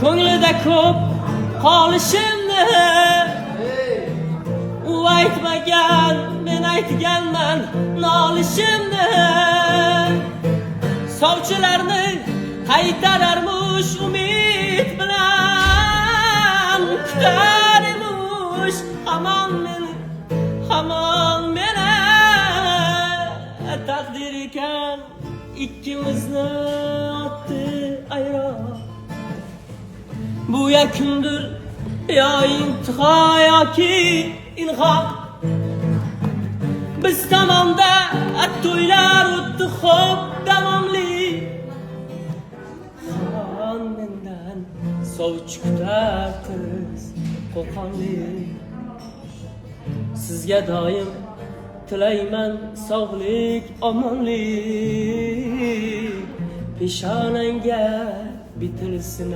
ko'nglida ko'p qolishimni u aytmagan, men aytganman nolishimni. Sovchilarni qaytararmush umid bilan, kutar emish hamon meni. Taqdir ekan ikkimizni otdi ayron. Bu yakundir yo intiho yoki ilhom. Biz tomonda to'ylar o'tdi xo'p davomli. Hamon mendan sovchi kutar qiz qo'qonli. Sizga doim tilayman sog'lik, omonlik. Peshonangga bitilsin